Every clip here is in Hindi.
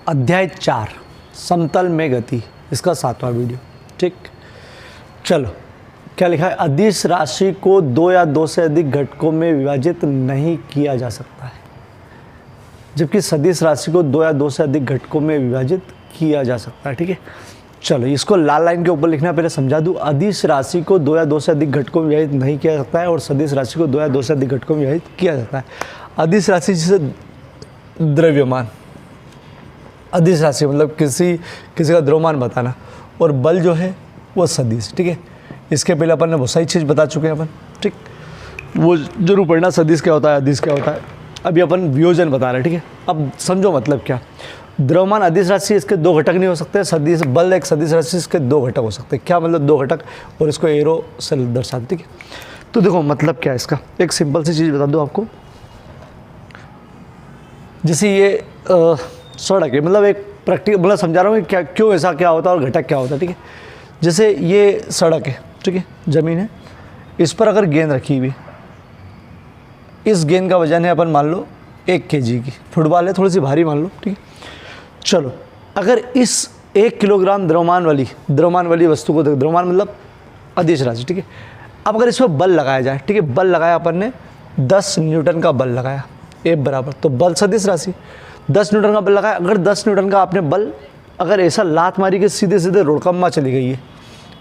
अध्याय 4 समतल में गति, इसका 7वां वीडियो। ठीक, चलो क्या लिखा है। अदिश राशि को 2 या 2 से अधिक घटकों में विभाजित नहीं किया जा सकता है, जबकि सदिश राशि को 2 या 2 से अधिक घटकों में विभाजित किया जा सकता है। ठीक है, चलो इसको लाल लाइन के ऊपर लिखना, पहले समझा दूँ। अदिश राशि को 2 या 2 से अधिक घटकों में विभाजित नहीं किया जा सकता है और सदिश राशि को 2 या 2 से अधिक घटकों में विभाजित किया जाता है। अदिश राशि जिसे द्रव्यमान, अदिश राशि मतलब किसी का द्रव्यमान बताना, और बल जो है वो सदिश। ठीक है, इसके पहले अपन ने बहुत सारी चीज़ बता चुके हैं अपन। ठीक, वो जरूर पढ़ना सदिश क्या होता है, अदिश क्या होता है। अभी अपन वियोजन बता रहे हैं। ठीक है, अब समझो मतलब क्या। द्रव्यमान अदिश राशि, इसके 2 घटक नहीं हो सकते। सदिश बल एक सदिश राशि, इसके 2 घटक हो सकते हैं। क्या मतलब 2 घटक, और इसको एरो से दर्शाते। ठीक है, तो देखो मतलब क्या है इसका, एक सिंपल सी चीज़ बता दूँ आपको। जैसे ये सड़क है, मतलब एक प्रैक्टिकल मतलब समझा रहा हूँ कि क्या क्यों ऐसा क्या होता है और घटक क्या होता है। ठीक है, जैसे ये सड़क है, ठीक है, ज़मीन है, इस पर अगर गेंद रखी हुई, इस गेंद का वजन है अपन मान लो 1 kg की। फुटबॉल है, थोड़ी सी भारी मान लो। ठीक है, चलो अगर इस 1 किलोग्राम द्रव्यमान वाली वस्तु को, द्रव्यमान मतलब अदिश राशि। ठीक है, अब अगर इस पर बल लगाया जाए, ठीक है, बल लगाया अपन ने 10 न्यूटन का बल लगाया, F बराबर, तो बल सदिश राशि 10 न्यूटन का बल लगाया। अगर 10 न्यूटन का आपने बल अगर ऐसा लात मारी कि सीधे सीधे रोड़कम्मा चली गई है,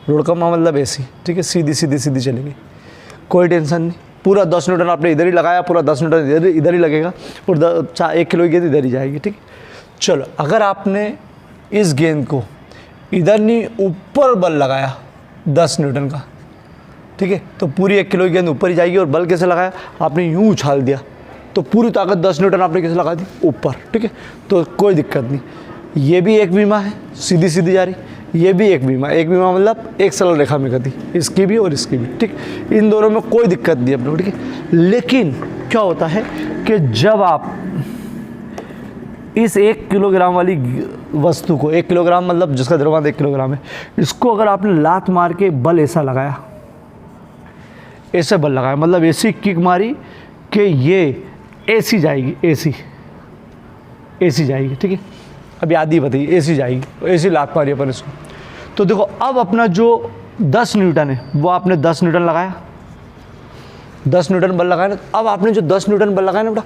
रोड़कम्मा मतलब ऐसी, ठीक है, सीधी चली गई, कोई टेंशन नहीं। पूरा 10 न्यूटन आपने इधर ही लगाया, पूरा 10 न्यूटन इधर ही लगेगा, और 1 किलो की गेंद इधर ही जाएगी। ठीक, चलो अगर आपने इस गेंद को इधर नहीं ऊपर बल लगाया 10 न्यूटन का, ठीक है, तो पूरी 1 किलो की गेंद ऊपर ही जाएगी। और बल कैसे लगाया, आपने यूँ उछाल दिया तो पूरी ताकत 10 न्यूटन आपने कैसे लगा दी, ऊपर। ठीक है, तो कोई दिक्कत नहीं। ये भी एक बीमा है, सीधी जा रही, ये भी एक बीमा मतलब एक सरल रेखा में गति, इसकी भी और इसकी भी। ठीक, इन दोनों में कोई दिक्कत नहीं अपने को। ठीक है, लेकिन क्या होता है कि जब आप इस 1 किलोग्राम वाली वस्तु को, 1 किलोग्राम मतलब जिसका द्रव्यमान 1 किलोग्राम है, इसको अगर आपने लात मार के बल ऐसा लगाया, ऐसे बल लगाया, मतलब ऐसी किक मारी कि ये ऐसी जाएगी, ऐसी जाएगी। ठीक है, अभी आधी बताइए, ऐसी जाएगी, ऐसी लात मारी अपन इसको। तो देखो अब अपना जो 10 न्यूटन है वो आपने 10 न्यूटन लगाया, 10 न्यूटन बल लगाया ना। अब आपने जो 10 न्यूटन बल लगाया ना बेटा,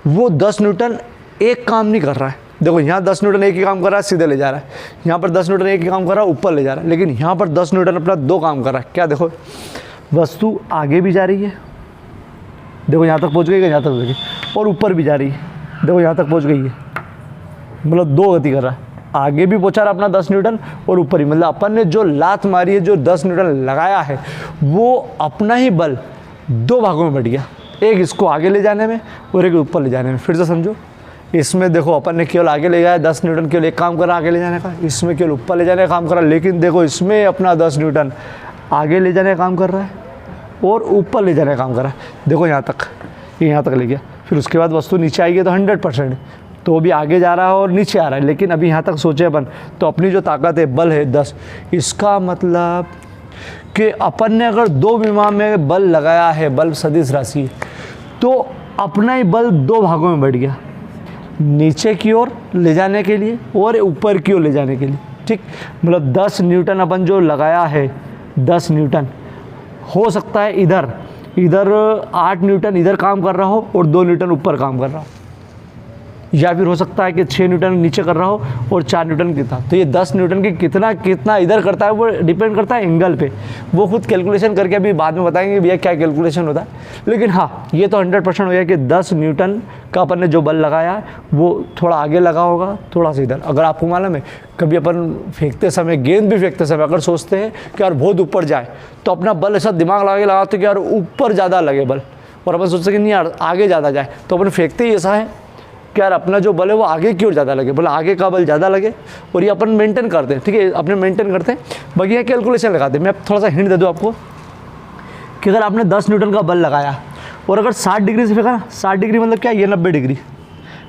वो 10 न्यूटन एक काम नहीं कर रहा है। देखो यहाँ 10 न्यूटन एक ही काम कर रहा है, सीधे ले जा रहा है। यहाँ पर 10 न्यूटन एक ही काम कर रहा है, ऊपर ले जा रहा है। लेकिन यहाँ पर 10 न्यूटन अपना 2 काम कर रहा है। क्या, देखो वस्तु आगे भी जा रही है, देखो यहाँ तक पहुँच गई है, यहाँ तक पहुँच गई, और ऊपर भी जा रही है, देखो यहाँ तक पहुँच गई है, मतलब 2 गति कर रहा है। आगे भी पहुँचा रहा अपना 10 न्यूटन और ऊपर ही, मतलब अपन ने जो लात मारी है, जो 10 न्यूटन लगाया है, वो अपना ही बल 2 भागों में बट गया, एक इसको आगे ले जाने में और एक ऊपर ले जाने में। फिर से समझो, इसमें देखो अपन ने केवल आगे ले जाया 10 न्यूटन, केवल एक काम करा आगे ले जाने का, इसमें केवल ऊपर ले जाने का काम करा। लेकिन देखो इसमें अपना 10 न्यूटन आगे ले जाने का काम कर रहा है और ऊपर ले जाने का काम कर रहा है। देखो यहाँ तक ले गया। फिर उसके बाद वस्तु नीचे आएगी तो 100%, तो भी आगे जा रहा है और नीचे आ रहा है। लेकिन अभी यहाँ तक सोचे अपन, तो अपनी जो ताकत है, बल है 10, इसका मतलब कि अपन ने अगर 2 विमा में बल लगाया है, बल सदिश राशि, तो अपना ही बल 2 भागों में बढ़ गया, नीचे की ओर ले जाने के लिए और ऊपर की ओर ले जाने के लिए। ठीक, मतलब 10 न्यूटन अपन जो लगाया है, 10 न्यूटन हो सकता है इधर 8 न्यूटन इधर काम कर रहा हो और 2 न्यूटन ऊपर काम कर रहा हो, या फिर हो सकता है कि 6 न्यूटन नीचे कर रहा हो और 4 न्यूटन कितना। तो ये 10 न्यूटन की कितना इधर करता है, वो डिपेंड करता है एंगल पे। वो खुद कैलकुलेशन करके अभी बाद में बताएंगे भैया क्या कैलकुलेशन होता है। लेकिन हाँ, ये तो 100% हो गया कि 10 न्यूटन का अपन ने जो बल लगाया है वो थोड़ा आगे लगा होगा, थोड़ा सा इधर। अगर आपको मालूम है, कभी अपन फेंकते समय, गेंद भी फेंकते समय अगर सोचते हैं कि यार बहुत ऊपर जाए, तो अपना बल ऐसा दिमाग लगा के लगाते कि यार ऊपर ज़्यादा लगे बल, और अपन सोचते कि नहीं यार आगे ज़्यादा जाए, तो अपन फेंकते ही ऐसा है कि यार अपना जो बल है वो आगे की ओर ज़्यादा लगे, बोला आगे का बल ज़्यादा लगे, और ये अपन मेंटेन करते हैं। ठीक है, अपने मेंटेन करते हैं। बाकी यहाँ कैलकुलेशन लगाते हैं। मैं थोड़ा सा हिंट दे दूँ आपको कि अगर आपने 10 न्यूटन का बल लगाया और अगर 60 डिग्री से फेंका ना, 60 डिग्री मतलब क्या, ये 90 डिग्री,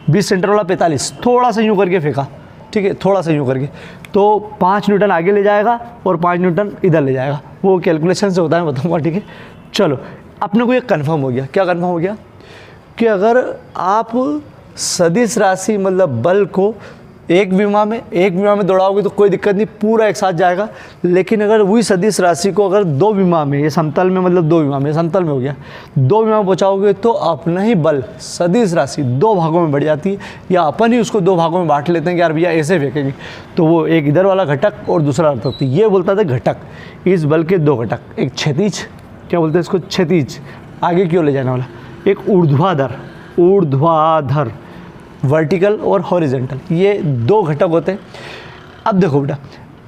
20 सेंटर वाला 45, थोड़ा सा यूँ करके फेंका, ठीक है, थोड़ा सा यूँ करके, तो 5 न्यूटन आगे ले जाएगा और 5 न्यूटन इधर ले जाएगा। वो कैलकुलेशन से होता है, बताऊँगा। ठीक है, चलो अपने को ये कन्फर्म हो गया। क्या कन्फर्म हो गया कि अगर आप सदिश राशि मतलब बल को एक विमा में दौड़ाओगे तो कोई दिक्कत नहीं, पूरा एक साथ जाएगा। लेकिन अगर वही सदिश राशि को अगर दो विमा में, ये समतल में मतलब दो विमा में, समतल में हो गया, दो विमा में पहुँचाओगे तो अपना ही बल सदिश राशि दो भागों में बढ़ जाती है, या अपन ही उसको दो भागों में बांट लेते हैं कि यार भैया ऐसे फेंकेंगे, तो वो एक इधर वाला घटक और दूसरा घटक। तो ये बोलता था घटक, इस बल के दो घटक, एक क्षैतिज, क्या बोलते हैं इसको, क्षैतिज आगे की ओर ले जाने वाला, एक ऊर्ध्वाधर वर्टिकल और हॉरिजेंटल, ये दो घटक होते हैं। अब देखो बेटा,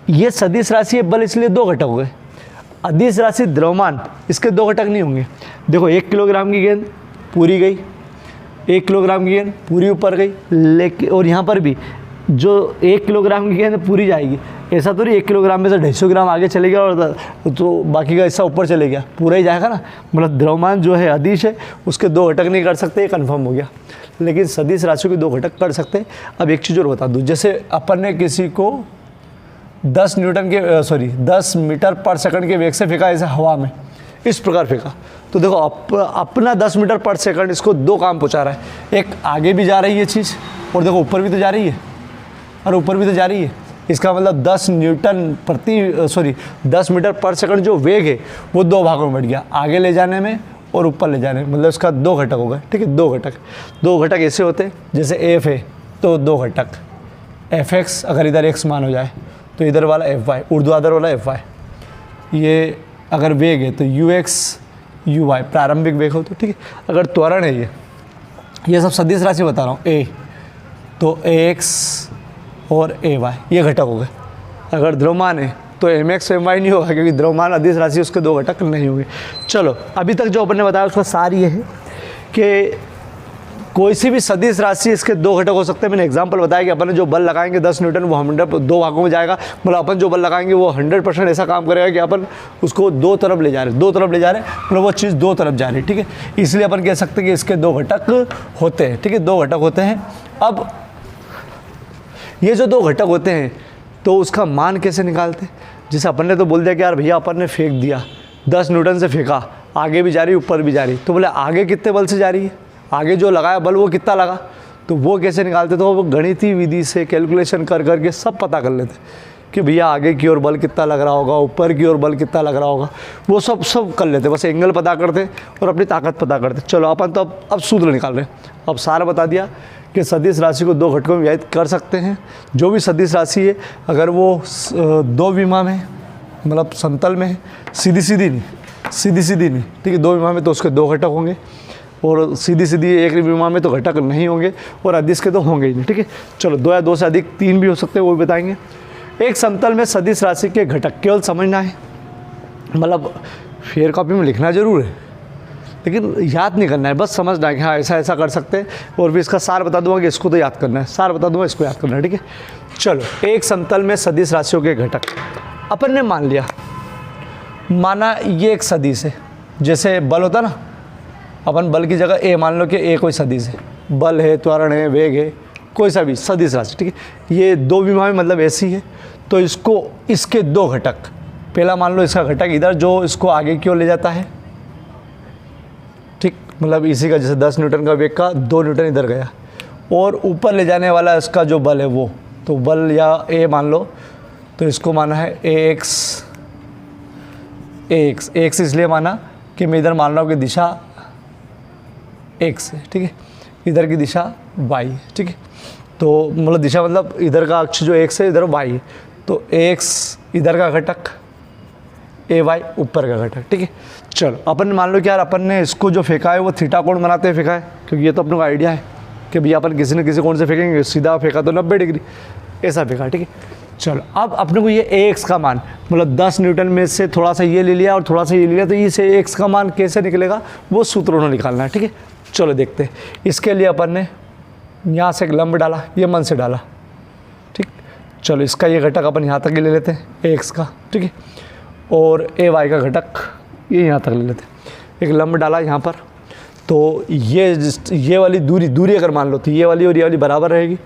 ये सदिश राशि है बल, इसलिए दो घटक हो गए। अदिश राशि द्रव्यमान, इसके दो घटक नहीं होंगे। देखो 1 किलोग्राम की गेंद पूरी गई, 1 किलोग्राम की गेंद पूरी ऊपर गई, लेकिन और यहाँ पर भी जो 1 किलोग्राम की गेंद पूरी जाएगी, ऐसा तो नहीं 1 किलोग्राम में से 250 ग्राम आगे चले गया और तो बाकी का हिस्सा ऊपर चले गया, पूरा ही जाएगा ना। मतलब द्रव्यमान जो है अदिश है, उसके दो घटक नहीं कर सकते, ये कन्फर्म हो गया। लेकिन सदिश राशि के दो घटक कर सकते हैं। अब एक चीज़ और बता दूँ, जैसे अपन ने किसी को 10 मीटर पर सेकंड के वेग से फेंका ऐसे हवा में, इस प्रकार फेंका, तो देखो अपना 10 मीटर पर सेकंड इसको दो काम पहुँचा रहा है। एक आगे भी जा रही है चीज़, और देखो ऊपर भी तो जा रही है, और ऊपर भी तो जा रही है। इसका मतलब 10 मीटर पर सेकंड जो वेग है वो दो भागों में बढ़ गया, आगे ले जाने में और ऊपर ले जाने में। मतलब इसका दो घटक हो गए, ठीक है। दो घटक ऐसे होते हैं, जैसे एफ है तो दो घटक एफ एक्स, अगर इधर एक्स मान हो जाए तो इधर वाला एफ वाई, ऊर्ध्वाधर वाला एफ वाई। ये अगर वेग है तो यू एक्स यू वाई, प्रारंभिक वेग हो तो, ठीक है। अगर त्वरण है ये सब सदिश राशि बता रहा हूँ, ए तो ए एक्स और ए वाई, ये घटक हो गए। अगर द्रव्यमान है तो एम एक्स एम वाई नहीं होगा, क्योंकि द्रव्यमान अदिश राशि उसके दो घटक नहीं होंगे। चलो अभी तक जो अपन ने बताया उसका सार ये है कि कोई सी भी सदिश राशि इसके दो घटक हो सकते हैं। मैंने एग्जांपल बताया कि अपन ने जो बल लगाएंगे 10 न्यूटन, वो 100 दो भागों में जाएगा। मतलब अपन जो बल लगाएंगे वो 100% ऐसा काम करेगा कि अपन उसको दो तरफ ले जा रहे मतलब वो चीज़ दो तरफ जा रही है, ठीक है। इसलिए अपन कह सकते हैं कि इसके दो घटक होते हैं, ठीक है, दो घटक होते हैं। अब ये जो दो घटक होते हैं तो उसका मान कैसे निकालते हैं? जैसे अपन ने तो बोल दिया कि यार भैया अपन ने फेंक दिया, 10 न्यूटन से फेंका, आगे भी जा रही ऊपर भी जा रही, तो बोले आगे कितने बल से जा रही है, आगे जो लगाया बल वो कितना लगा, तो वो कैसे निकालते? तो वो गणितीय विधि से कैलकुलेशन कर करके सब पता कर लेते कि भैया आगे की ओर बल कितना लग रहा होगा, ऊपर की ओर बल कितना लग रहा होगा, वो सब कर लेते। बस एंगल पता करते और अपनी ताकत पता करते। चलो अपन तो अब सूत्र निकाल रहे हैं। अब सारा बता दिया कि सदिश राशि को दो घटकों में विभाजित कर सकते हैं। जो भी सदिश राशि है, अगर वो दो विमा में, मतलब समतल में है, सीधी नहीं, ठीक है, दो विमा में तो उसके दो घटक होंगे, और सीधी एक विमा में तो घटक नहीं होंगे, और अदिश के तो होंगे ही नहीं, ठीक है। चलो दो या दो से अधिक तीन भी हो सकते हैं, वो भी बताएंगे। एक समतल में सदिश राशि के घटक केवल समझना है, मतलब फेयर कॉपी में लिखना जरूर है, लेकिन याद नहीं करना है, बस समझना है कि हाँ ऐसा कर सकते हैं। और भी इसका सार बता दूंगा कि इसको तो याद करना है, सार बता दूंगा इसको याद करना है, ठीक है। चलो एक समतल में सदिश राशियों के घटक अपन ने माना ये एक सदिश है। जैसे बल होता ना, अपन बल की जगह ए मान लो कि ए कोई सदिश है, बल है, त्वरण है, वेग है, कोई सा भी सदिश राशि, ठीक है। ये दो विमा में मतलब ऐसी है, तो इसको इसके दो घटक, पहला मान लो इसका घटक इधर जो इसको आगे की ओर ले जाता है, ठीक, मतलब इसी का जैसे 10 न्यूटन का वेग का 2 न्यूटन इधर गया, और ऊपर ले जाने वाला इसका जो बल है वो, तो बल या ए मान लो, तो इसको माना है ए एक्स इसलिए माना कि मैं इधर मान रहा हूँ कि दिशा एक्स है, ठीक है, इधर की दिशा वाई है, ठीक है। तो मतलब दिशा मतलब इधर का अक्ष जो एक्स है, इधर वाई है, तो एक्स इधर का घटक, ए वाई ऊपर का घटक, ठीक है। चलो अपन मान लो कि यार अपन ने इसको जो फेंका है वो थीटा कोण बनाते हुए फेंका है, क्योंकि ये तो अपने को आइडिया है कि भैया अपन किसी न किसी कोण से फेंकेंगे, सीधा फेंका तो 90 डिग्री ऐसा फेंका, ठीक है। चलो अब अपने को ये ए एक्स का मान, मतलब 10 न्यूटन में से थोड़ा सा ये ले लिया और थोड़ा सा ये ले लिया, तो इस ए एक्स का मान कैसे निकलेगा वो सूत्र उन्होंने निकालना है, ठीक है। चलो देखते हैं। इसके लिए अपन ने यहाँ से एक लंब डाला, ये मन से डाला, ठीक। चलो इसका ये घटक अपन यहाँ तक ही ले लेते हैं, ए एक्स का, ठीक है, और ए वाई का घटक ये यहाँ तक ले लेते हैं। एक लंब डाला यहाँ पर, तो ये वाली दूरी अगर मान लो तो ये वाली और ये वाली बराबर रहेगी,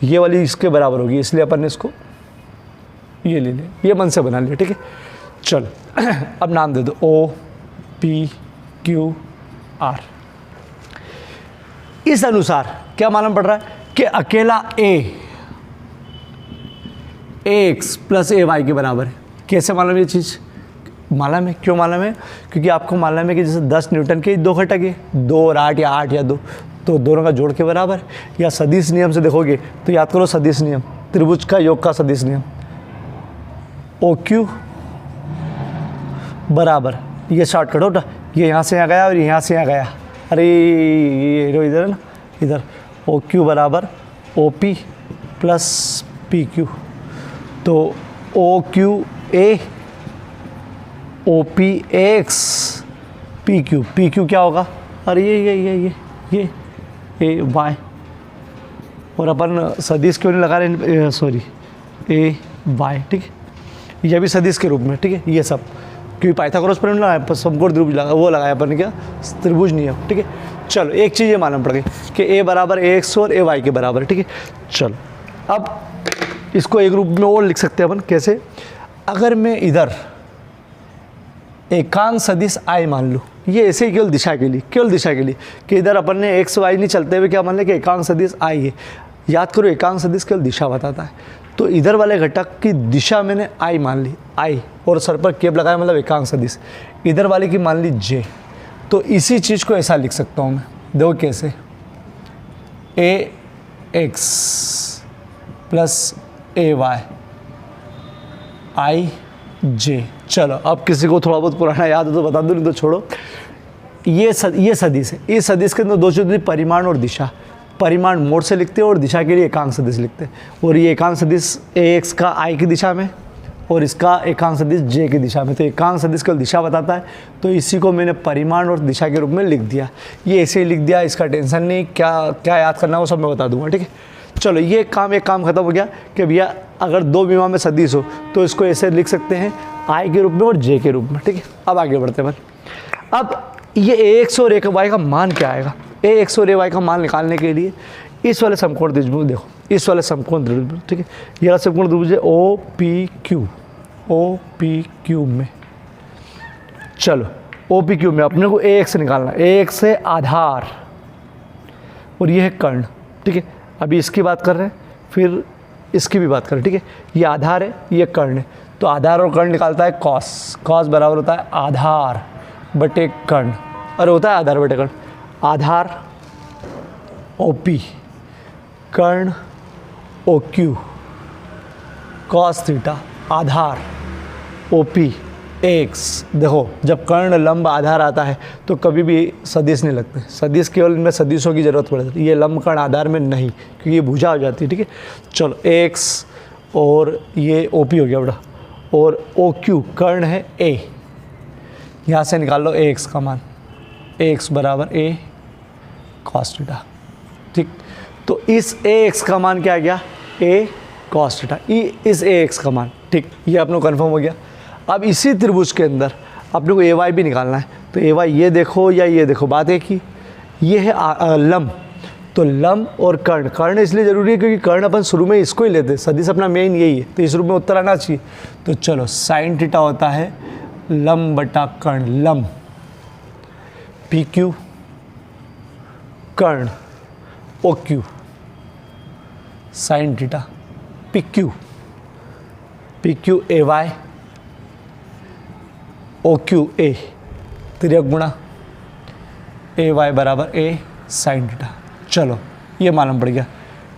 ये वाली इसके बराबर होगी, इसलिए अपन ने इसको ये ले लिया, ये मन से बना लिया, ठीक है। चलो अब नाम दे दो ओ पी क्यू आर। इस अनुसार क्या मालूम पड़ रहा है कि अकेला ए ए एक्स प्लस ए वाई के बराबर है। कैसे मालूम ये चीज़? मालूम है। क्यों मालूम है? क्योंकि आपको मालूम है कि जैसे 10 न्यूटन के 2 घटक है, 2 और 8 या 8 या 2, तो दोनों का जोड़ के बराबर है। या सदिश नियम से देखोगे तो याद करो सदिश नियम, त्रिभुज का योग का सदिश नियम, ओ क्यू बराबर, ये शॉर्टकट होता, ये यहाँ से यहाँ गया और यहाँ से यहाँ गया, अरे ये इधर है ना, इधर ओ क्यू बराबर O P plus P Q. तो O Q A, O P X, P Q क्या होगा? अरे ये ए वाई, और अपन सदिश क्यों नहीं लगा रहे, सॉरी ए वाई, ठीक है, यह भी सदिश के रूप में, ठीक है, ये सब क्योंकि पाइथागोरस पर लगाया, समकोण त्रिभुज लगा, वो लगाया अपन ने क्या, त्रिभुज नियम, ठीक है। चलो एक चीज़ ये मालूम पड़ गई कि ए बराबर ए एक्स और ए वाई के बराबर है, ठीक है। चलो अब इसको एक रूप में और लिख सकते हैं अपन, कैसे? अगर मैं इधर एकांक सदिश आई मान लूँ, ये ऐसे ही केवल दिशा के लिए, कि इधर अपन ने एक्स वाई नहीं चलते हुए क्या मान लें कि एकांक सदिश आई है। याद करो एकांक सदिश केवल दिशा बताता है, तो इधर वाले घटक की दिशा मैंने आई मान ली, आई, और सर पर कैप लगाया मतलब एकांक सदिश, इधर वाले की मान ली जे। तो इसी चीज़ को ऐसा लिख सकता हूँ मैं, देखो कैसे, ए एक्स प्लस ए वाई आई जे। चलो अब किसी को थोड़ा बहुत पुराना याद हो तो बता दूँ, नहीं तो छोड़ो। ये सदिश है, इस सदिश के अंदर दो चीज़, परिमाण और दिशा। परिमाण मोड से लिखते हैं और दिशा के लिए एकांक सदिश लिखते हैं, और ये एकांक सदिश ए एक्स का आई की दिशा में और इसका एकांक सदिश जे की दिशा में। तो एकांक सदिश केवल दिशा बताता है, तो इसी को मैंने परिमाण और दिशा के रूप में लिख दिया। ये ऐसे ही लिख दिया, इसका टेंशन नहीं, क्या याद करना हो सब मैं बता दूंगा, ठीक है। चलो ये एक काम खत्म हो गया कि भैया अगर दो विमा में सदिश हो तो इसको ऐसे लिख सकते हैं आई के रूप में और जे के रूप में, ठीक है। अब आगे बढ़ते हैं। अब ये ए एक्स और ए वाई का मान क्या आएगा? ए एक्स और ए वाई का मान निकालने के लिए इस वाले समकोण त्रिभुज देखो, इस वाले समकोण त्रिभुज, ठीक है, ये वाला समकोण त्रिभुज है ओ पी क्यू में। चलो ओ पी क्यू में अपने को ए एक्स निकालना, ए एक्स है आधार और ये है कर्ण, ठीक है। अभी इसकी बात कर रहे हैं, फिर इसकी भी बात करें, ठीक है। ये आधार है, ये कर्ण है, तो आधार और कर्ण निकालता है कॉस बराबर होता है आधार बटे कर्ण, और होता है आधार बटे कर्ण। आधार OP, कर्ण OQ, कॉस थीटा, आधार OP एक्स। देखो जब कर्ण लंब आधार आता है तो कभी भी सदिश नहीं लगते, सदिश केवल इनमें सदिशों की जरूरत पड़ती है, ये लंब कर्ण आधार में नहीं, क्योंकि ये भुजा हो जाती है, ठीक है। चलो एक्स और ये OP हो गया बड़ा, और OQ कर्ण है A, यहाँ से निकाल लो AX का मान, AX बराबर A कॉस थीटा, ठीक। तो इस AX का मान क्या आ गया? A कॉस थीटा, इस AX का मान, ठीक, ये अपने को कन्फर्म हो गया। अब इसी त्रिभुज के अंदर अपने को AY भी निकालना है, तो AY ये देखो या ये देखो, बात एक ही, ये है लंब, तो लंब और कर्ण इसलिए ज़रूरी है क्योंकि कर्ण अपन शुरू में इसको ही लेते, सदिश अपना मेन यही है, तो इस रूप में उत्तर आना चाहिए। तो चलो साइन थीटा होता है लंब बटा कर्ण, लंब PQ कर्ण OQ sine theta, PQ AY OQ A, तिर्यक गुणा AY बराबर A साइन थीटा। चलो ये मालूम पड़ गया,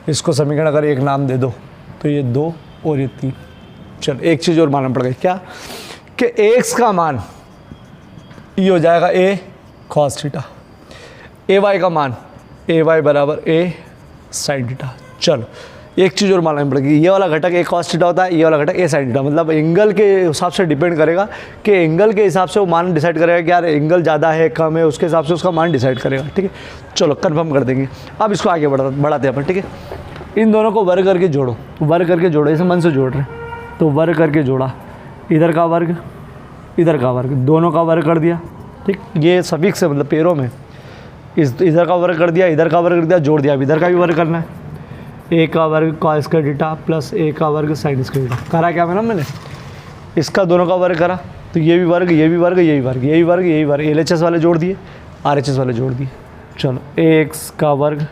इसको समीकरण अगर एक नाम दे दो तो ये 2 और ये 3। चलो एक चीज़ और मालूम पड़ गई, क्या कि x का मान ये हो जाएगा A cos थीटा, AY का मान AY बराबर A साइन थीटा। चलो एक चीज़ और मालूम पड़ेगी, ये वाला घटक A cos थीटा होता है, ये वाला घटक A साइन थीटा, मतलब एंगल के हिसाब से डिपेंड करेगा कि एंगल के हिसाब से वो मान डिसाइड करेगा कि यार एंगल ज़्यादा है कम है, उसके हिसाब से उसका मान डिसाइड करेगा, ठीक है। चलो कंफर्म कर देंगे। अब इसको आगे बढ़ाते हैं अपन, ठीक है। इन दोनों को वर्ग करके जोड़ो, ऐसे मन से जोड़ रहे हैं, तो वर्ग करके जोड़ा, इधर का वर्ग इधर का वर्ग, दोनों का वर्ग कर दिया, ठीक। ये सफिक्स है मतलब पेड़ों में, इधर का वर्ग कर दिया, इधर का वर्ग कर दिया, जोड़ दिया। अब इधर का भी वर्ग करना है, A का वर्ग cos square theta plus A का वर्ग साइन स्क्वायर थीटा। करा क्या मैंने इसका दोनों का वर्ग करा, तो ये भी वर्ग, ये भी वर्ग, यही वर्ग, यही वर्ग, यही वर्ग, LHS वाले जोड़ दिए, RHS वाले जोड़ दिए। चलो AX का वर्ग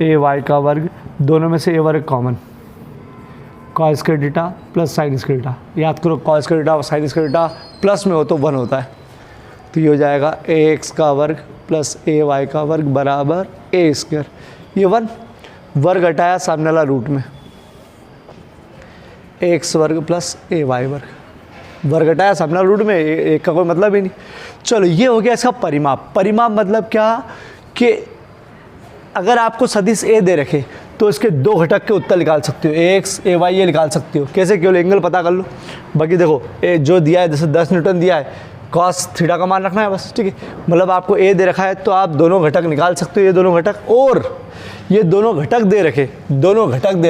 AY का वर्ग, दोनों में से A वर्ग common, cos square theta plus sine square theta. याद करो कॉस स्क्वायर थीटा और साइन स्क्वायर थीटा प्लस में हो तो 1 होता है, तो ये हो जाएगा ax का वर्ग प्लस ay का वर्ग बराबर a स्क्वायर। ये 1 वर्ग हटाया सामने वाला रूट में, x वर्ग प्लस ay वर्ग हटाया सामने वाला रूट में, एक का कोई मतलब ही नहीं। चलो ये हो गया इसका परिमाप। परिमाप मतलब क्या कि अगर आपको सदिश a दे रखे तो इसके 2 घटक के उत्तर निकाल सकते हो, ax ay ये निकाल सकते हो। कैसे? केवल एंगल पता कर लो। बाकी देखो जो दिया है, जैसे 10 न्यूटन दिया है, कॉस थीटा का मान रखना है बस, ठीक है। मतलब आपको a दे रखा है तो आप दोनों घटक निकाल सकते हो, ये दोनों घटक, और ये दोनों घटक दे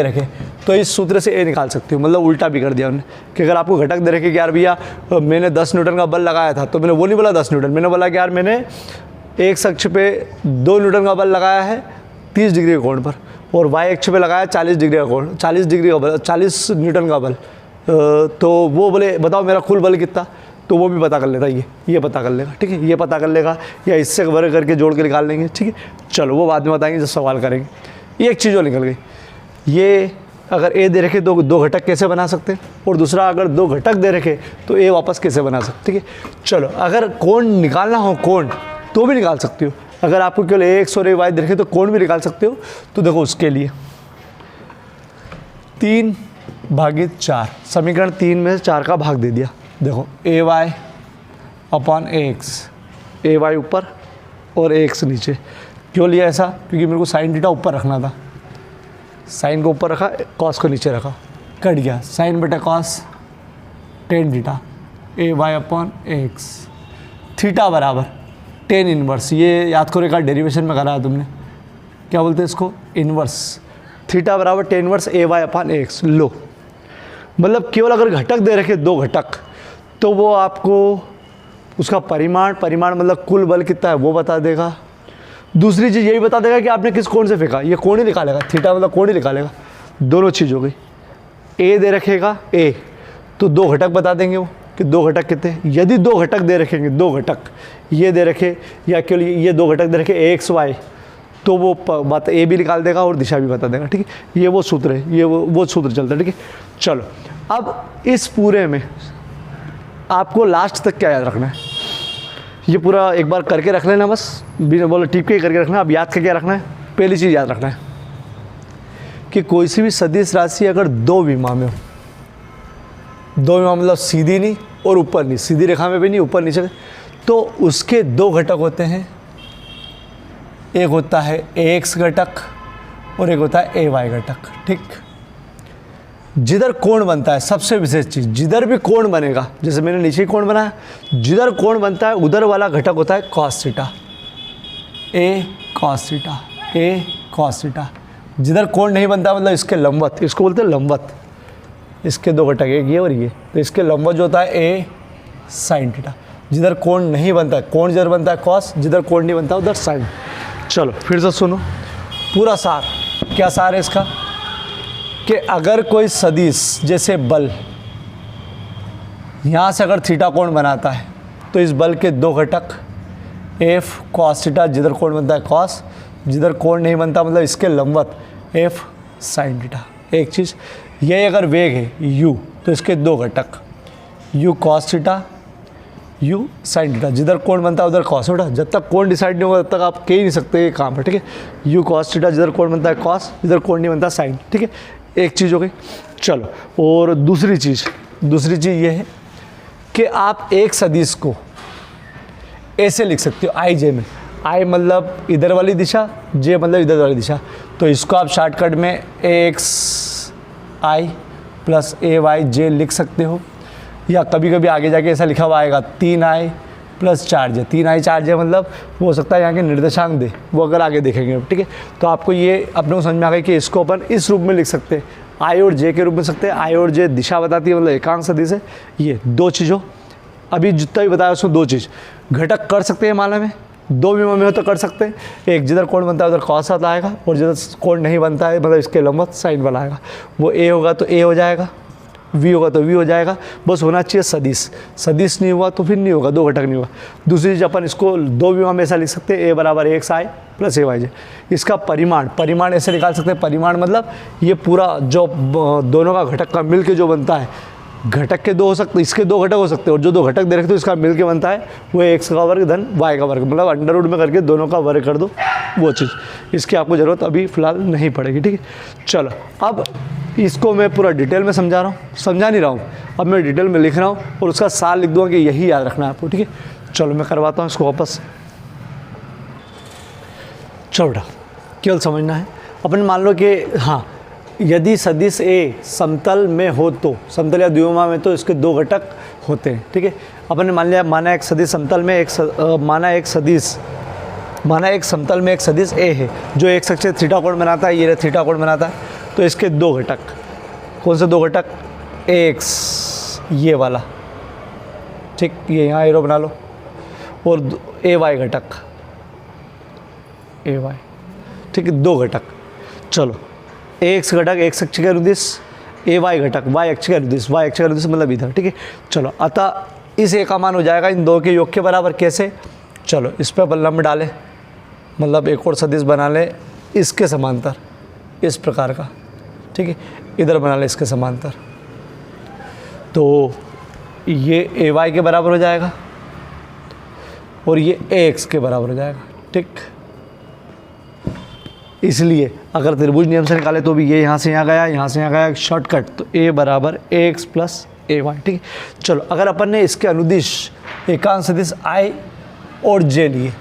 रखे तो इस सूत्र से a निकाल सकते हो। मतलब उल्टा भी कर दिया उन्होंने कि अगर आपको घटक दे रखे कि यार भैया मैंने 10 न्यूटन का बल लगाया था, तो मैंने वो नहीं बोला 10 न्यूटन, मैंने बोला कि यार मैंने एक अक्ष पे 2 न्यूटन का बल लगाया है 30 डिग्री के कोण पर, और वाई अक्ष पे लगाया 40 डिग्री का कोण, 40 डिग्री का बल, 40 न्यूटन का बल, तो वो बोले बताओ मेरा कुल बल कितना, तो वो भी पता कर लेता, ये पता कर लेगा, ठीक है, ये पता कर लेगा, या इससे वर्ग करके जोड़ के निकाल लेंगे, ठीक है। चलो वो बाद में बताएंगे जब सवाल करेंगे। ये एक चीज़ और निकल गई। ये अगर a दे रखे तो 2 घटक कैसे बना सकते हैं, और दूसरा अगर 2 घटक दे रखे तो a वापस कैसे बना सकते, ठीक है। चलो अगर कोण निकालना हो, कोण तो भी निकाल सकते हो। अगर आपको केवल ax और ay दे रखे तो कोण भी निकाल सकते हो। तो देखो उसके लिए 3/4, समीकरण 3 में से 4 का भाग दे दिया। देखो ay अपॉन ax, ay ऊपर और ax नीचे। क्यों लिया ऐसा? क्योंकि मेरे को साइन थीटा ऊपर रखना था, साइन को ऊपर रखा, कॉस को नीचे रखा, कट गया। साइन बटा cos tan theta, ay upon ax, theta बराबर टेन इनवर्स। ये याद करो, एक डेरिवेशन में करा है तुमने, क्या बोलते हैं इसको, इनवर्स। थीटा बराबर tan inverse ay upon ax। लो मतलब केवल अगर घटक दे रखे 2 घटक, तो वो आपको उसका परिमाण मतलब कुल बल कितना है वो बता देगा। दूसरी चीज़ यही बता देगा कि आपने किस कोण से फेंका, ये कोण ही निकालेगा, थीटा मतलब कोण ही निकालेगा। दोनों चीज़ हो गई। a दे रखेगा a, तो 2 घटक बता देंगे वो कि 2 घटक कितने। यदि 2 घटक दे रखेंगे, 2 घटक ये दे रखे या केवल ये 2 घटक दे रखे ax y, तो वो बात a भी निकाल देगा और दिशा भी बता देगा, ठीक है। ये वो सूत्र है, ये वो सूत्र चलता है, ठीक है। चलो अब इस पूरे में आपको लास्ट तक क्या याद रखना है, ये पूरा एक बार करके रख लेना, बस बिना बोले टिप के ही करके रखना। अब याद क्या रखना है, पहली चीज़ याद रखना है कि कोई सी भी सदिश राशि अगर 2 विमा में हो, 2 विमा मतलब सीधी नहीं और ऊपर नहीं, सीधी रेखा में भी नहीं, ऊपर नीचे, तो उसके 2 घटक होते हैं। एक होता है ax घटक और एक होता है ay घटक, ठीक। जिधर कोण बनता है, सबसे विशेष चीज़, जिधर भी कोण बनेगा, जैसे मैंने नीचे कोण बनाया, जिधर कोण बनता है उधर वाला घटक होता है cos theta, a cos theta. जिधर कोण नहीं बनता मतलब इसके लंबवत, इसको बोलते हैं लंबवत, इसके 2 घटक, एक ये और ये, तो इसके लंबवत जो होता है a sin थीटा। जिधर कोण नहीं बनता है, कोण जिधर बनता है cos, जिधर कोण नहीं बनता उधर sin। चलो फिर से सुनो पूरा सार। क्या सार है इसका, कि अगर कोई सदिश जैसे बल यहाँ से अगर थीटा कोण बनाता है, तो इस बल के 2 घटक f cos थीटा, जिधर कोण बनता है cos, जिधर कोण नहीं बनता मतलब इसके लंबवत f sin थीटा। एक चीज़ ये, अगर वेग है u, तो इसके 2 घटक u cos theta, u sin theta. जिधर कोण बनता है उधर cos थीटा। जब तक कोण डिसाइड नहीं होगा तब तक आप कह ही नहीं सकते ये काम है, ठीक है। u cos थीटा, जिधर कोण बनता है cos, जिधर कोण नहीं बनता sin, ठीक है। एक चीज़ हो गई। चलो और दूसरी चीज़ ये है कि आप एक सदिश को ऐसे लिख सकते हो i j में। i मतलब इधर वाली दिशा, j मतलब इधर वाली दिशा, तो इसको आप शॉर्टकट में ax i plus ay j लिख सकते हो। या कभी कभी आगे जाके ऐसा लिखा हुआ आएगा 3i plus 4j, 3i 4j मतलब वो हो सकता है यहाँ के निर्देशांक दे, वो अगर आगे देखेंगे, ठीक है। तो आपको ये अपने को समझ में आ गया कि इसको अपन इस रूप में लिख सकते हैं, i और j के रूप में सकते हैं। i और j दिशा बताती है, मतलब एकांक सदिश है। ये 2 चीज़ों, अभी जितना भी बताया उसमें 2 चीज़, घटक कर सकते हैं माला में, 2 विमा में हो तो कर सकते हैं। एक जिधर कोण बनता है उधर cos आता आएगा, और जिधर कोण नहीं बनता है मतलब इसके लंबवत sin वाला आएगा। वो a होगा तो a हो जाएगा, वी होगा तो वी हो जाएगा, बस होना चाहिए सदिश। सदिश नहीं हुआ तो फिर नहीं होगा, दो घटक नहीं हुआ। दूसरी चीज़ अपन इसको दो विमा में ऐसा लिख सकते हैं, ए बराबर x I plus A Y जे। इसका परिमाण ऐसे निकाल सकते हैं, परिमाण मतलब ये पूरा जो दोनों का घटक का मिल के जो बनता है, घटक के दो हो सकते, इसके दो घटक हो सकते हैं, और जो दो घटक दे रखते हो इसका मिल के बनता है वो एक्स का वर्ग धन वाई का वर्ग, मतलब अंडर रूट में करके दोनों का वर्ग कर दो, वो चीज़। इसकी आपको ज़रूरत अभी फ़िलहाल नहीं पड़ेगी, ठीक है। चलो अब इसको मैं पूरा डिटेल में समझा रहा हूँ, समझा नहीं रहा हूँ, अब मैं डिटेल में लिख रहा हूँ और उसका साल लिख दूँगा कि यही याद रखना है आपको, ठीक है। चलो मैं करवाता हूँ इसको वापस। चलो बेटा केवल समझना है। अपन मान लो कि हाँ, यदि सदिश ए समतल में हो तो, समतल या द्विविमा में तो इसके दो घटक होते हैं, ठीक है। अपन ने मान लिया, माना एक सदिश समतल में माना एक समतल में एक सदिश ए है जो एक अक्ष से थीटा कोण बनाता है, ये थीटा कोण बनाता है। तो इसके दो घटक, कौन से दो घटक? एक्स ये वाला, ठीक, ये यहाँ एरो बना लो, और ए वाई घटक, ए वाई, ठीक है, दो घटक। चलो एक्स घटक एक्स अक्ष के अनुदिश, ए वाई घटक वाई अक्ष के अनुदिश, वाई अक्ष के अनुदिश मतलब इधर, ठीक है। चलो अतः इस ए का मान हो जाएगा इन दो के योग के बराबर। कैसे? चलो इस पर लंब डालें, मतलब एक और सदिश बना लें इसके समांतर, इस प्रकार का, ठीक है, इधर बना लें इसके समांतर। तो ये ए वाई के बराबर हो जाएगा और ये ए एक्स के बराबर हो जाएगा, ठीक। इसलिए अगर त्रिभुज नियम से निकाले तो भी ये यहाँ से यहाँ गया, यहाँ से यहाँ गया, शॉर्टकट, तो ए बराबर ए एक्स प्लस ए वाई, ठीक है। चलो अगर अपन ने इसके अनुदिश एकांश सदिश आई और जे लिए,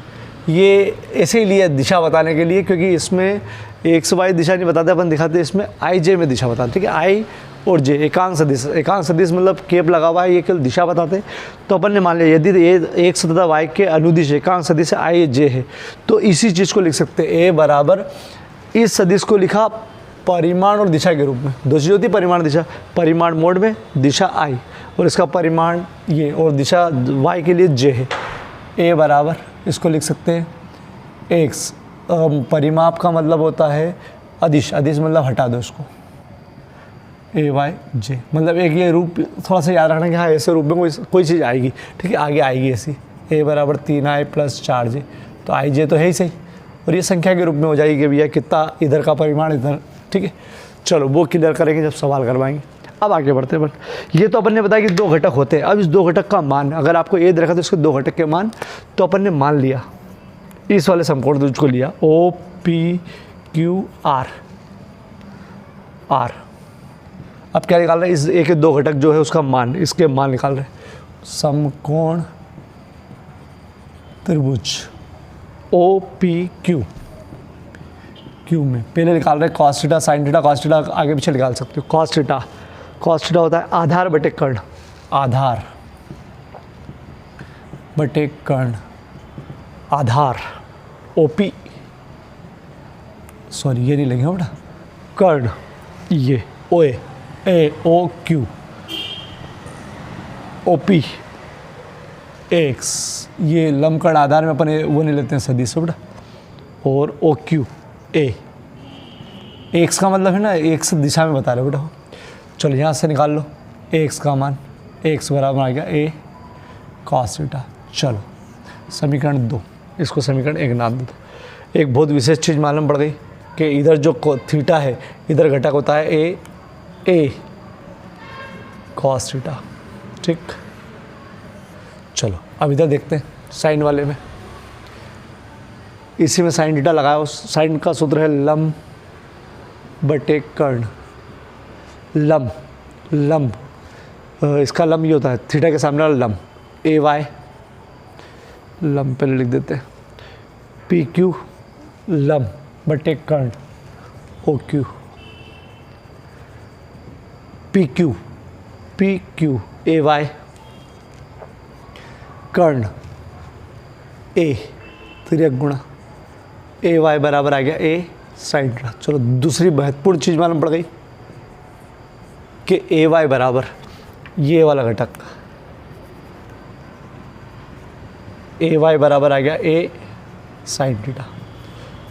ये ऐसे ही लिए दिशा बताने के लिए, क्योंकि इसमें एक्स वाई दिशा नहीं बताते, अपन दिखाते इसमें आई जे में दिशा बताते, ठीक है। आई और जे एकांश सदिश मतलब केप लगा हुआ है, ये केवल दिशा बताते। तो अपन ने मान लिया यदि ए एक्स तथा वाई के अनुदिश एकांश सदिश आई जे है, तो इसी चीज़ को लिख सकते हैं, ए बराबर इस सदिश को लिखा परिमाण और दिशा के रूप में। दो चीज़ होती परिमाण दिशा, परिमाण मोड में दिशा आई और इसका परिमाण ये, और दिशा वाई के लिए जे है। ए बराबर इसको लिख सकते हैं एक्स, परिमाप का मतलब होता है अदिश, अदिश मतलब हटा दो इसको, ए वाई जे, मतलब एक ये रूप थोड़ा सा याद रखना कि हाँ ऐसे रूप में कोई चीज़ आएगी, ठीक है, आगे आएगी ऐसी। ए बराबर 3i प्लस 4j, तो आई जे तो है ही सही, और ये संख्या के रूप में हो जाएगी कि भैया कितना इधर का परिमाण इधर, ठीक है। चलो वो क्लियर करेंगे जब सवाल करवाएंगे। अब आगे बढ़ते हैं। ये तो अपन ने बताया कि दो घटक होते हैं। अब इस दो घटक का मान, अगर आपको ए दे रखा तो इसके दो घटक के मान, तो अपन ने मान लिया इस वाले समकोण त्रिभुज को लिया, O P Q R R. अब क्या निकाल रहे हैं? इस ए के दो घटक जो है उसका मान, इसके मान निकाल रहे हैं। समकोण त्रिभुज ओ पी क्यू, क्यू में पहले निकाल रहे हैं cos theta sine theta, cos theta आगे पीछे निकाल सकते हो। कॉस थीटा होता है आधार बटे कर्ण, आधार बटे कर्ण, आधार ओपी, सॉरी ये नहीं लगेगा बेटा, कर्ण ये ओ ए ओ क्यू, ओपी एक्स, ये लंबकर्ण आधार में अपन वो नहीं लेते हैं सदिश बेटा, और ओ क्यू ए, एक्स का मतलब है ना एक्स दिशा में बता रहे हो बेटा। चलो यहाँ से निकाल लो एक्स का मान, एक्स बराबर आ गया ए कॉस थीटा। चलो समीकरण 2, इसको समीकरण 1 नाम दे दो। एक बहुत विशेष चीज़ मालूम पड़ गई कि इधर जो थीटा है इधर घटक होता है ए कॉस थीटा, ठीक। चलो अब इधर देखते हैं साइन वाले में, इसी में साइन थीटा लगाया, उस साइन का सूत्र है लंब बटे कर्ण। लंब इसका लंब ये होता है थीटा के सामने वाला लंब, ए वाई लंब पहले लिख देते हैं, पी क्यू लंब बटे कर्ण O Q, P Q A Y कर्ण ए तिर्यक गुणा ए वाई बराबर आ गया ए साइन थीटा। चलो दूसरी महत्वपूर्ण चीज़ मालूम पड़ गई कि ए वाई बराबर ये वाला घटक, ए वाई बराबर आ गया ए साइन थीटा।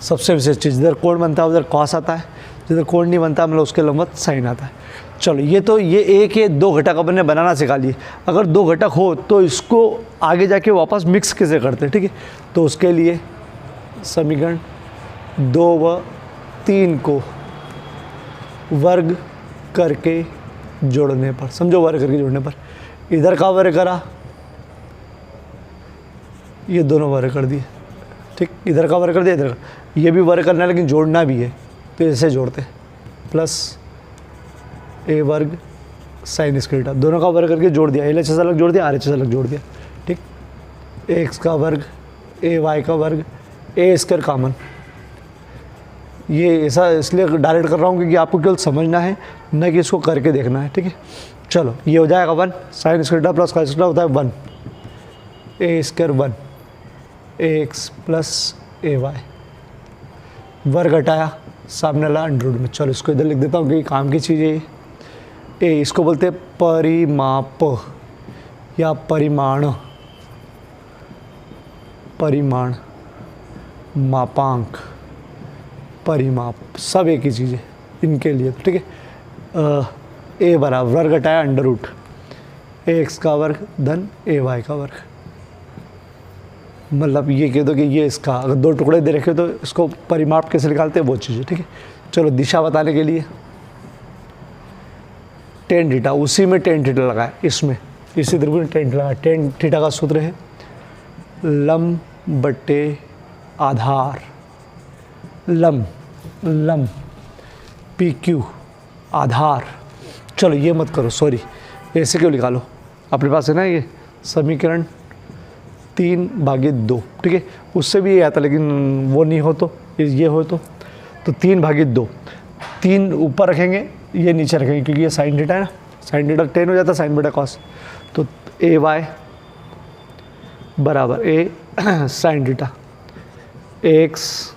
सबसे विशेष चीज़, इधर कोण बनता है उधर कॉस आता है, जिधर कोण नहीं बनता मतलब उसके लंबवत साइन आता है। चलो ये एक है, दो घटक अपन ने बनाना सिखा लिए। अगर दो घटक हो तो इसको आगे जाके वापस मिक्स कैसे करते हैं, ठीक है। तो उसके लिए समीकरण 2 व 3 को वर्ग करके जोड़ने पर, समझो वर्ग करके जोड़ने पर, इधर का वर्ग करा, ये दोनों वर्ग कर दिए, ठीक। इधर का वर्ग कर दिया, इधर का, ये भी वर्ग करना है लेकिन जोड़ना भी है, तो ऐसे जोड़ते प्लस ए वर्ग साइन स्क्वायर थीटा, दोनों का वर्ग करके जोड़ दिया, एल एच एस अलग जोड़ दिया, आर एच एस अलग जोड़ दिया, ठीक। ए एक्स का वर्ग, ए वाई का वर्ग, ए स्क्वायर कॉमन। ये ऐसा इसलिए डायरेक्ट कर रहा हूँ क्योंकि आपको केवल समझना है, न कि इसको करके देखना है, ठीक है। चलो ये हो जाएगा 1 sine square theta plus cos theta होता है 1, ए square 1 A x plus A Y, वर्ग हटाया, सामने वाला अंडर रूट में। चलो इसको इधर लिख देता हूँ क्योंकि काम की चीज़ है। ए इसको बोलते हैं परिमाप या परिमाण, परिमाण, मापांक, परिमाप, सब एक ही चीज़ है इनके लिए, ठीक है। ए बराबर वर्ग हटाया अंडर रूट ए एक्स का वर्ग धन ए वाई का वर्ग, मतलब ये कह दो कि ये इसका अगर दो टुकड़े दे रखे तो इसको परिमाप कैसे निकालते हैं वो चीज़ है, ठीक है। चलो दिशा बताने के लिए टेन थीटा, उसी में टेन थीटा लगाया, इसमें इसी त्रिभुज में टेन लगाया। टेन थीटा का सूत्र है लंब बटे आधार, लंब पी क्यू आधार। चलो ये मत करो, सॉरी, ऐसे क्यों लिखा लो, अपने पास है ना ये समीकरण 3/2, ठीक है। उससे भी ये आता लेकिन वो नहीं हो तो ये हो तो 3/2, 3 ऊपर रखेंगे, ये नीचे रखेंगे क्योंकि ये साइन थीटा है ना, साइन थीटा 10 हो जाता है साइन बटा कॉस, तो ए वाई बराबर ए साइन थीटा एक्स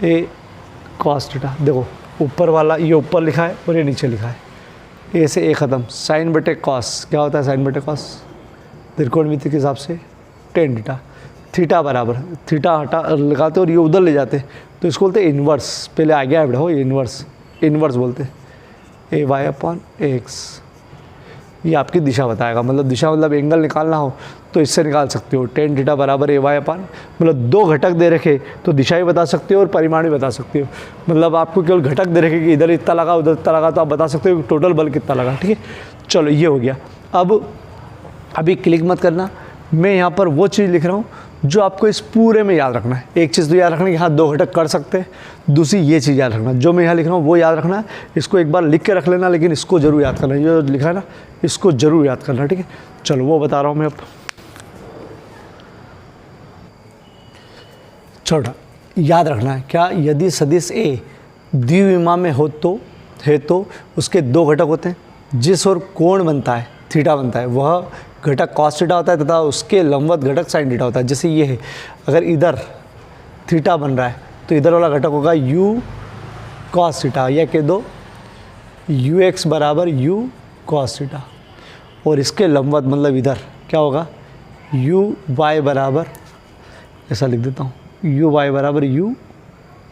ए कॉस थीटा। देखो ऊपर वाला ये ऊपर लिखा है और ये नीचे लिखा है, ए से ए ख़त्म, साइन बटे कॉस क्या होता है, साइन बटे कॉस त्रिकोणमिति के हिसाब से टेन थीटा, थीटा बराबर थीटा हटा लगाते और ये उधर ले जाते तो इसको बोलते हैं इन्वर्स, पहले आगे आए बढ़ो, ये इन्वर्स बोलते हैं, ए वाई अपॉन ए एक्स। ये आपकी दिशा बताएगा, मतलब दिशा मतलब एंगल निकालना हो तो इससे निकाल सकते हो, टेन थीटा बराबर ए वाई अपॉन, मतलब दो घटक दे रखे तो दिशा भी बता सकते हो और परिमाण भी बता सकते हो। मतलब आपको केवल घटक दे रखे कि इधर इतना लगा उधर इतना लगा तो आप बता सकते हो टोटल बल कितना लगा, ठीक है। चलो ये हो गया। अब अभी क्लिक मत करना, मैं यहाँ पर वो चीज़ लिख रहा हूँ जो आपको इस पूरे में याद रखना है। एक चीज़ तो याद रखना है कि हाँ दो घटक कर सकते हैं, दूसरी ये चीज़ याद रखना, जो मैं यहाँ लिख रहा हूँ वो याद रखना है। इसको एक बार लिख के रख लेना, लेकिन इसको जरूर याद करना, जो लिखा है ना इसको जरूर याद करना, ठीक है। चलो वो बता रहा हूँ मैं अब। छोटा याद रखना है क्या, यदि सदिश ए द्विविमा में हो तो उसके दो घटक होते हैं, जिस ओर कोण बनता है थीटा बनता है वह घटक कॉस थीटा होता है तथा उसके लंबवत घटक साइन थीटा होता है। जैसे ये है, अगर इधर थीटा बन रहा है तो इधर वाला घटक होगा यू कॉस थीटा, या कह दो यू एक्स बराबर यू कॉस थीटा, और इसके लंबवत मतलब इधर क्या होगा यू वाई बराबर, ऐसा लिख देता हूँ, यू वाई बराबर यू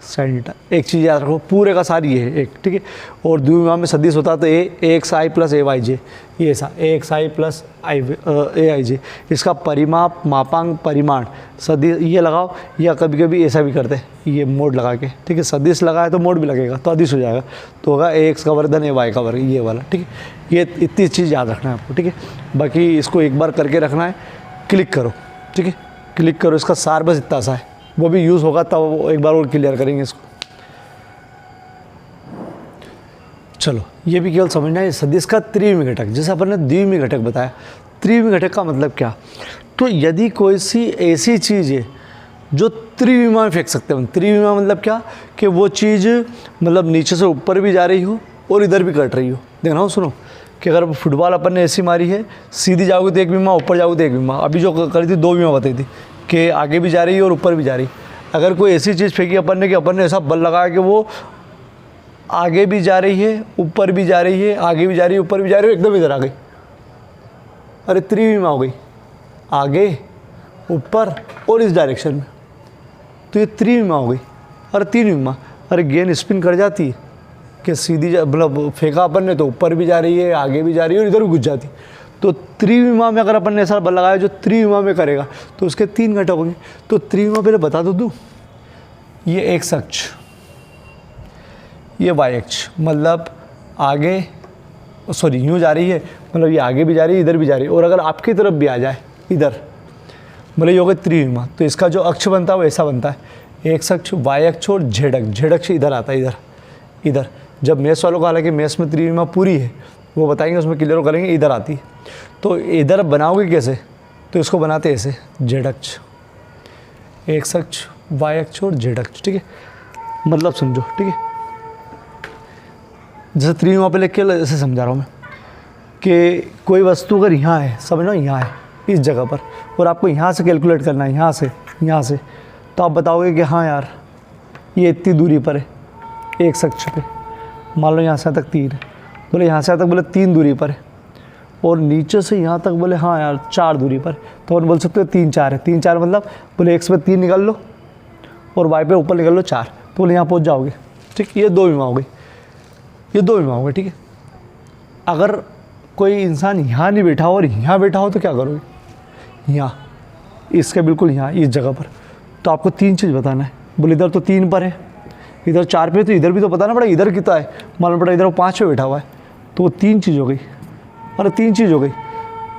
साइन थीटा। एक चीज़ याद रखो, पूरे का सारी ये है एक, ठीक है। और द्विविमा में सदिश होता तो ए x I plus A Y जे, ये ऐसा ए एक्स आई प्लस ए आई जे, इसका परिमाप मापांक परिमाण सदिश ये लगाओ, या कभी कभी ऐसा भी करते हैं ये मोड लगा के, ठीक है। सदिश लगाए तो मोड भी लगेगा तो अदिश हो जाएगा, तो होगा ए एक्स का वर्ग धन ए वाई का वर्ग, ये वाला, ठीक है। ये इतनी चीज़ याद रखना है आपको, ठीक है। बाकी इसको एक बार करके रखना है, क्लिक करो, ठीक है, क्लिक करो। इसका सार बस इतना सा है, वो भी यूज़ होगा तब एक बार और क्लियर करेंगे इसको। चलो ये भी केवल समझना है, सदिश का त्रिविमी घटक, जैसे अपन ने द्विविमी घटक बताया। त्रिविमी घटक का मतलब क्या, तो यदि कोई सी ऐसी चीज़ है जो त्रिविमा में फेंक सकते हैं। त्रिविमा मतलब क्या, कि वो चीज़ मतलब नीचे से ऊपर भी जा रही हो और इधर भी कट रही हो। देखना हो, सुनो कि अगर फुटबॉल अपन ने ऐसी मारी है, सीधी जाओगे तो एक विमा, ऊपर जाओगे तो एक विमा। अभी जो करी थी दो विमा बताई थी कि आगे भी जा रही है और ऊपर भी जा रही। अगर कोई ऐसी चीज़ फेंकी अपन ने कि अपन ने ऐसा बल लगाया कि वो आगे भी जा रही है ऊपर भी जा रही है, आगे भी जा रही है ऊपर भी जा रही है, एकदम इधर आ गई, अरे त्रिविमा हो गई, आगे ऊपर और इस डायरेक्शन में, तो ये त्रिविमा हो गई। अरे तीन विमा, अरे गेंद स्पिन कर जाती है कि सीधी मतलब फेंका अपन ने तो ऊपर भी जा रही है, आगे भी जा रही है और इधर भी घुस जाती। तो त्रिविमा में अगर अपन ने ऐसा बल लगाया जो त्रिविमा में करेगा तो उसके 3 घटक होंगे। तो त्रिविमा पहले बता दो दूँ, ये एक्स अक्ष, ये वाई अक्ष, मतलब आगे सॉरी यूँ जा रही है, मतलब ये आगे भी जा रही है, इधर भी जा रही है, और अगर आपकी तरफ भी आ जाए इधर, मतलब ये हो गया त्रिविमा। तो इसका जो अक्ष बनता है वो ऐसा बनता है, एक्स अक्ष, वाई अक्ष और जेड अक्ष। जेड अक्ष इधर आता है, इधर। जब मैथ्स वालों को हालांकि मैथ्स में त्रिविमा पूरी है वो बताएंगे, उसमें क्लियर करेंगे, इधर आती है। तो इधर बनाओगे कैसे, तो इसको बनाते ऐसे, जेड अक्ष, एक्स अक्ष, वाई अक्ष और जेड अक्ष, ठीक है। मतलब समझो, ठीक है। जैसे त्रिविमा पे लिख के ऐसे समझा रहा हूँ मैं कि कोई वस्तु अगर यहाँ है, समझो यहाँ है इस जगह पर, और आपको यहाँ से कैलकुलेट करना है, यहाँ से, तो आप बताओगे कि हाँ यार ये इतनी दूरी पर है, एक अक्ष पे, मान लो यहाँ से यहाँ तक 3 है, बोले यहाँ से यहाँ तक बोले 3 दूरी पर है, और नीचे से यहाँ तक बोले हाँ यार 4 दूरी पर, तो अपन बोल सकते हो 3 4 है। 3 4 मतलब बोले एक्स पे 3 निकाल लो और वाई पे ऊपर निकाल लो 4, तो बोले यहाँ पहुँच जाओगे, ठीक। ये 2 विमा हो गई, ये 2 विमा हो गई, ठीक है। अगर कोई इंसान यहाँ नहीं बैठा हो और यहाँ बैठा हो तो क्या करोगे, यहाँ इसके बिल्कुल यहाँ इस जगह पर, तो आपको 3 चीज़ बताना है। बोले इधर तो 3 पर है, इधर 4 पे, तो इधर भी तो बताना पड़ा इधर कितना है, मालूम पड़ा इधर वो 5 पे बैठा हुआ है, तो वो 3 चीज़ हो गई, और 3 चीज़ हो गई,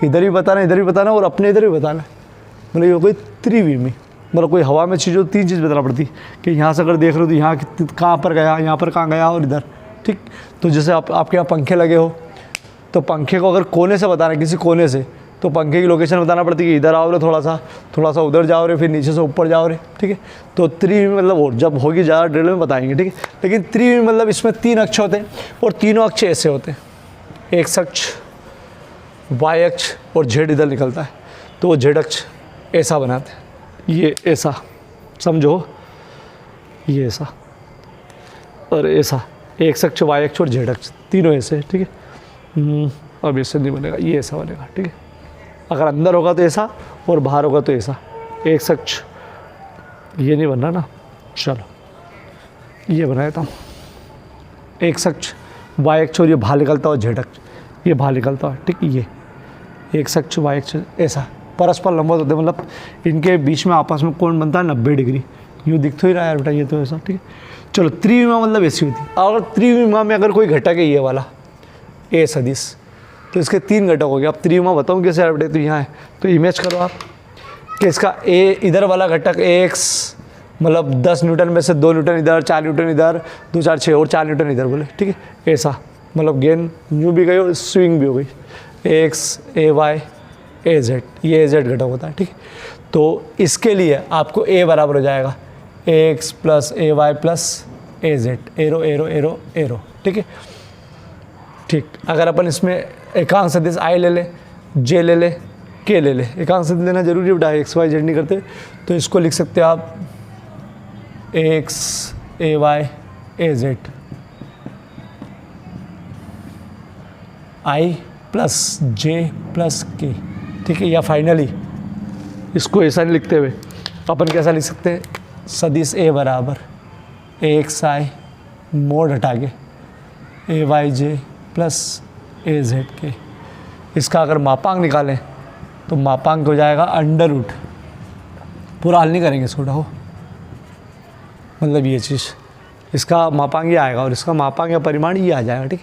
इधर भी बताना, इधर भी बताना और अपने इधर भी बताना। मतलब ये हो गई त्रिविमी। मतलब कोई हवा में चीज़ हो 3 चीज़ बताना पड़ती कि यहाँ से अगर देख रहे हो तो यहाँ कहाँ पर गया, यहाँ पर कहाँ गया और इधर, ठीक। तो जैसे आपके यहाँ पंखे लगे हो तो पंखे को अगर कोने से बताना है, किसी कोने से, तो पंखे की लोकेशन बताना पड़ती है कि इधर आओ रे, थोड़ा सा उधर जाओ रे, फिर नीचे से ऊपर जाओ रे, ठीक है। तो त्रिविमी मतलब और जब होगी ज़्यादा डिटेल में बताएंगे, ठीक है। लेकिन त्रिविमी मतलब इसमें 3 अक्ष होते हैं और तीनों अक्ष ऐसे होते हैं, एक्स अक्ष, वाई अक्ष और जेड इधर निकलता है, तो वो जेड अक्ष ऐसा बनाते हैं, ये ऐसा समझो, ये ऐसा और ऐसा, एक्स अक्ष, वाई अक्ष और जेड अक्ष तीनों ऐसे, ठीक है। अब इससे नहीं बनेगा, ये ऐसा बनेगा, ठीक है। अगर अंदर होगा तो ऐसा और बाहर होगा तो ऐसा, एक्स अक्ष, ये नहीं बनना ना, चलो ये बना देता हूँ, एक्स अक्ष, वाई अक्ष और ये बाहर निकलता है जेड अक्ष, ये बाहर निकलता है, ठीक। ये एक्स अक्ष, वाई अक्ष ऐसा परस्पर लंबवत होते हैं, मतलब इनके बीच में आपस में कोण बनता है 90 डिग्री, यूँ दिख तो ही रहा है यार बेटा, ये तो ऐसा, ठीक है। चलो त्रिविमा मतलब ऐसी होती है। और त्रिविमा में अगर कोई घटक है ये वाला ए सदिश, तो इसके 3 घटक हो गए। अब त्रिविमा बताऊँ कैसे यार बेटे, तो यहाँ है, तो इमेज करो आप कि इसका ए इधर वाला घटक एक्स, मतलब 10 न्यूटन में से 2 न्यूटन इधर, 4 न्यूटन इधर, 2 4 6 और 4 न्यूटन इधर बोले, ठीक है। ऐसा मतलब गेंद यूँ भी गई और स्विंग भी हो गई, एक्स, ए वाई, ए जेड, ये ए जेड घटक होता है, ठीक है। तो इसके लिए आपको ए बराबर हो जाएगा X plus A Y plus A Z, arrow arrow arrow arrow, ठीक है, ठीक। अगर अपन इसमें एकांक सदिश आई ले ले, जे ले ले, के ले ले, एकांक सदिश लेना जरूरी है बेटा, एक्स वाई जेड नहीं करते, तो इसको लिख सकते हो आप एक्स, ए वाई, ए जेड, आई प्लस जे प्लस के, ठीक है। या फाइनली इसको ऐसा नहीं लिखते हुए अपन कैसा लिख सकते हैं, सदिश ए बराबर एक्स आई मोड हटा के ए Y J plus A Z के। इसका अगर मापांक निकालें तो मापांक हो जाएगा अंडर रूट, पूरा हल नहीं करेंगे इसको हो, मतलब ये चीज़, इसका मापांक ये आएगा और इसका मापांक या परिमाण ये आ जाएगा, ठीक।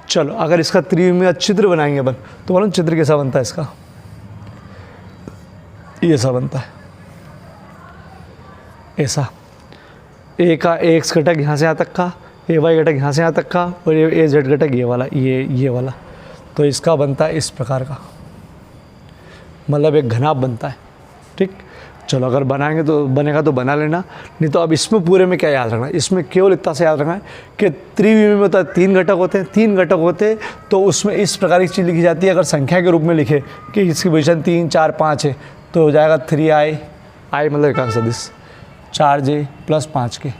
चलो अगर इसका त्रिविमीय चित्र बनाएंगे अपन तो बोलो चित्र कैसा बनता है इसका, ये ऐसा बनता है, ऐसा ए का एक्स घटक यहाँ से यहाँ तक का, ए वाई घटक यहाँ से यहाँ तक का, और ये ए जेड घटक ये वाला, ये वाला, तो इसका बनता है इस प्रकार का, मतलब एक घनाभ बनता है, ठीक। चलो अगर बनाएंगे तो बनेगा तो बना लेना, नहीं तो अब इसमें पूरे में क्या याद रखना है, इसमें केवल इतना से याद रखना है कि त्रिविमी में तो 3 घटक होते हैं, 3 घटक होते तो उसमें इस प्रकार की चीज़ लिखी जाती है। अगर संख्या के रूप में लिखे कि इसकी पोजीशन 3 4 5 है तो हो जाएगा 3i, आई मतलब एकांक सदिश, 4j प्लस 5 के,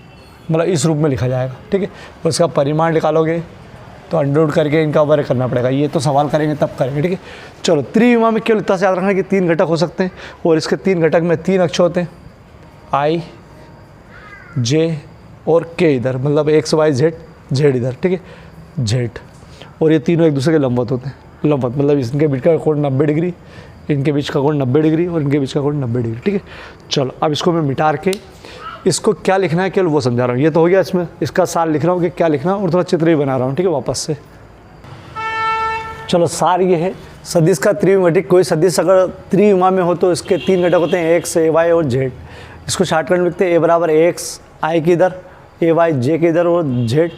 मतलब इस रूप में लिखा जाएगा, ठीक है। और इसका परिमाण निकालोगे तो अंडर रूट करके इनका वर्ग करना पड़ेगा, ये तो सवाल करेंगे तब करेंगे, ठीक है। चलो त्रिविमा में केवल इतना से याद रखना है कि 3 घटक हो सकते हैं और इसके 3 घटक में 3 अक्ष होते हैं, आई, जे और के इधर, मतलब एक्स वाई जेड जेड इधर, ठीक है, जेड। और ये तीनों एक दूसरे के लंबवत होते हैं, लंबवत मतलब इनके बीच का कोण 90 डिग्री, इनके बीच का कोण 90 डिग्री और इनके बीच का कोण 90 डिग्री, ठीक है। चलो अब इसको मैं मिटा के इसको क्या लिखना है केवल वो समझा रहा हूँ। ये तो हो गया, इसमें इसका सार लिख रहा हूँ कि क्या लिखना है और थोड़ा चित्र भी बना रहा हूँ, ठीक है, वापस से। चलो सार ये है, सदिश का त्रिविमीटिक, कोई सदिश अगर त्रिविमा में हो तो इसके 3 घटक होते हैं, एक्स, ए, वाई और जेड। इसको शॉर्टकट में लिखते हैं, ए बराबर एक्स आई के इधर, ए वाई जे के इधर और जेड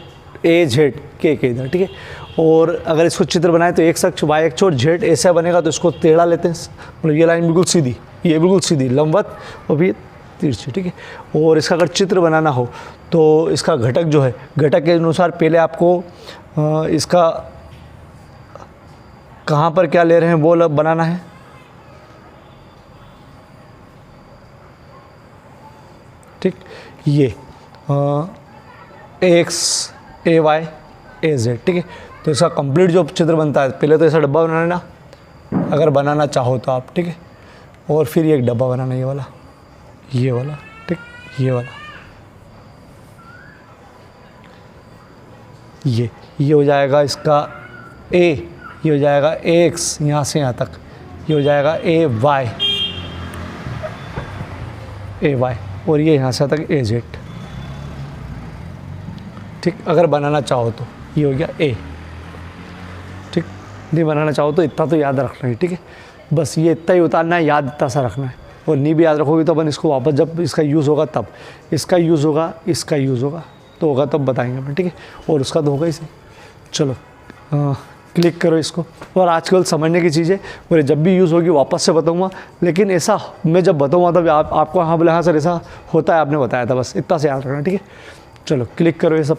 ए जेड के इधर, ठीक है। और अगर इसको चित्र बनाए तो एक्स अक्ष, वाई अक्ष और जेड ऐसा बनेगा तो इसको टेढ़ा लेते हैं, मतलब ये लाइन बिल्कुल सीधी, ये बिल्कुल सीधी लंबवत और भी तिरछी, ठीक है। और इसका अगर चित्र बनाना हो तो इसका घटक जो है, घटक के अनुसार पहले आपको इसका कहाँ पर क्या ले रहे हैं वो बनाना है। ठीक, ये एक्स ए वाई ए जेड, ठीक है। तो इसका कंप्लीट जो चित्र बनता है, पहले तो ऐसा डब्बा बनाना अगर बनाना चाहो तो आप, ठीक है। और फिर ये एक डब्बा बनाना, ये वाला, ठीक, ये वाला, ये हो जाएगा इसका ए, ये हो जाएगा एक्स यहाँ से यहाँ तक, ये हो जाएगा ए वाई और ये यहाँ से तक ए जेड, ठीक। अगर बनाना चाहो तो ये हो गया ए, ठीक। नहीं बनाना चाहो तो इतना तो याद रखना है, ठीक है। बस ये इतना ही उतारना है, याद इतना सा रखना है। और नहीं भी याद रखोगे तो अपन इसको वापस जब इसका यूज़ होगा तब, इसका यूज़ होगा, इसका यूज़ होगा तो होगा तब बताएंगे अपन, ठीक है। और उसका तो होगा इसे। चलो क्लिक करो इसको। और आजकल समझने की चीज़ है, और जब भी यूज़ होगी वापस से बताऊंगा, लेकिन ऐसा मैं जब बताऊंगा तब आपको हाँ बोले हाँ सर ऐसा होता है, आपने बताया था, बस इतना से याद रखना, ठीक है। चलो क्लिक करो ये सब।